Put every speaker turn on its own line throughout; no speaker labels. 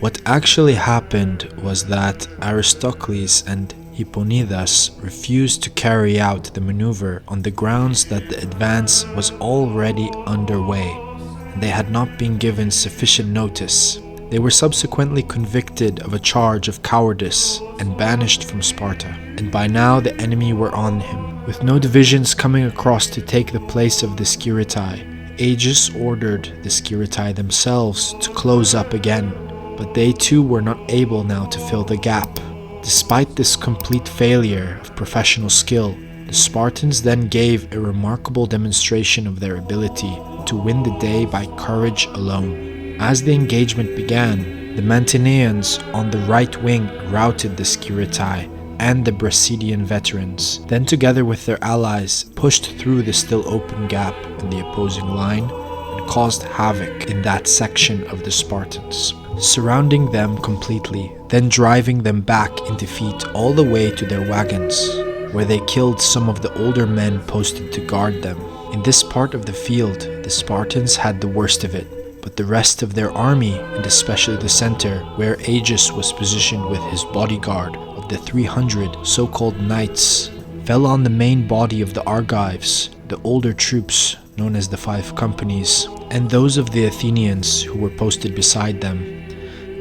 What actually happened was that Aristocles and Hipponidas refused to carry out the maneuver on the grounds that the advance was already underway, and they had not been given sufficient notice. They were subsequently convicted of a charge of cowardice and banished from Sparta, and by now the enemy were on him. With no divisions coming across to take the place of the Sciritae, Agis ordered the Sciritae themselves to close up again, but they too were not able now to fill the gap. Despite this complete failure of professional skill, the Spartans then gave a remarkable demonstration of their ability to win the day by courage alone. As the engagement began, the Mantineans on the right wing routed the Sciritae and the Brasidian veterans, then together with their allies pushed through the still open gap in the opposing line and caused havoc in that section of the Spartans, surrounding them completely, then driving them back in defeat all the way to their wagons, where they killed some of the older men posted to guard them. In this part of the field, the Spartans had the worst of it, but the rest of their army, and especially the center, where Agis was positioned with his bodyguard of the 300 so-called knights, fell on the main body of the Argives, the older troops known as the 5 companies, and those of the Athenians who were posted beside them.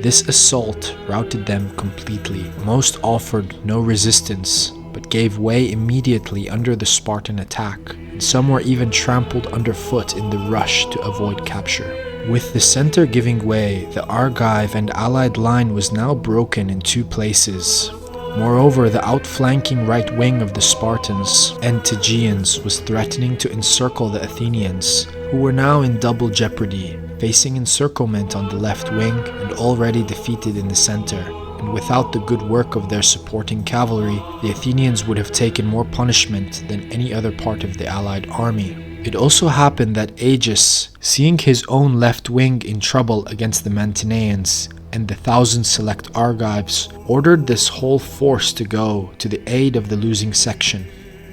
This assault routed them completely. Most offered no resistance, but gave way immediately under the Spartan attack, and some were even trampled underfoot in the rush to avoid capture. With the center giving way, the Argive and allied line was now broken in 2 places. Moreover, the outflanking right wing of the Spartans and Tegeans was threatening to encircle the Athenians, who were now in double jeopardy, facing encirclement on the left wing and already defeated in the center. And without the good work of their supporting cavalry, the Athenians would have taken more punishment than any other part of the allied army. It also happened that Agis, seeing his own left wing in trouble against the Mantineans and the 1,000 select Argives, ordered this whole force to go to the aid of the losing section.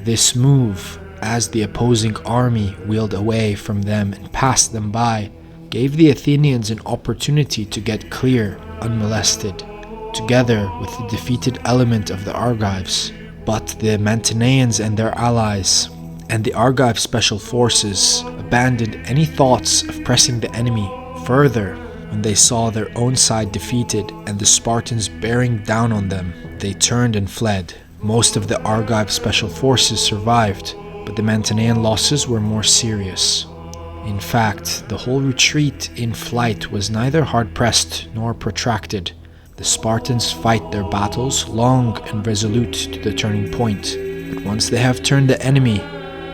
This move, as the opposing army wheeled away from them and passed them by, gave the Athenians an opportunity to get clear, unmolested, together with the defeated element of the Argives. But the Mantineans and their allies, and the Argive special forces, abandoned any thoughts of pressing the enemy further when they saw their own side defeated and the Spartans bearing down on them. They turned and fled. Most of the Argive special forces survived, but the Mantinean losses were more serious. In fact, the whole retreat in flight was neither hard-pressed nor protracted. The Spartans fight their battles long and resolute to the turning point, but once they have turned the enemy,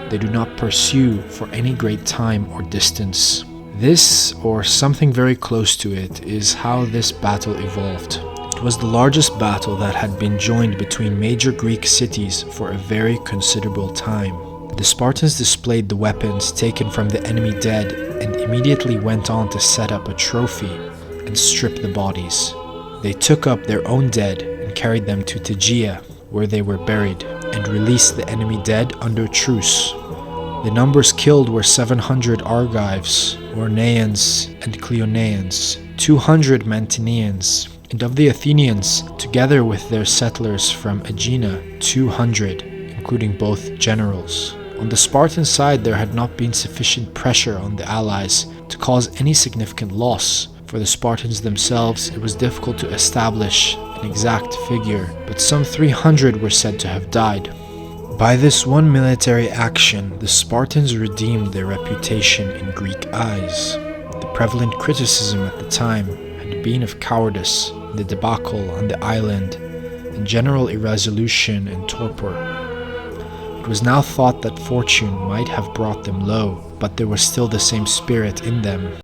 they do not pursue for any great time or distance. This, or something very close to it, is how this battle evolved. It was the largest battle that had been joined between major Greek cities for a very considerable time. The Spartans displayed the weapons taken from the enemy dead and immediately went on to set up a trophy and strip the bodies. They took up their own dead and carried them to Tegea, where they were buried, and released the enemy dead under truce. The numbers killed were 700 Argives, Orneans and Cleonaeans, 200 Mantineans, and of the Athenians, together with their settlers from Aegina, 200, including both generals. On the Spartan side, there had not been sufficient pressure on the allies to cause any significant loss. For the Spartans themselves, it was difficult to establish an exact figure, but some 300 were said to have died. By this one military action, the Spartans redeemed their reputation in Greek eyes. The prevalent criticism at the time had been of cowardice, the debacle on the island, and general irresolution and torpor. It was now thought that fortune might have brought them low, but there was still the same spirit in them.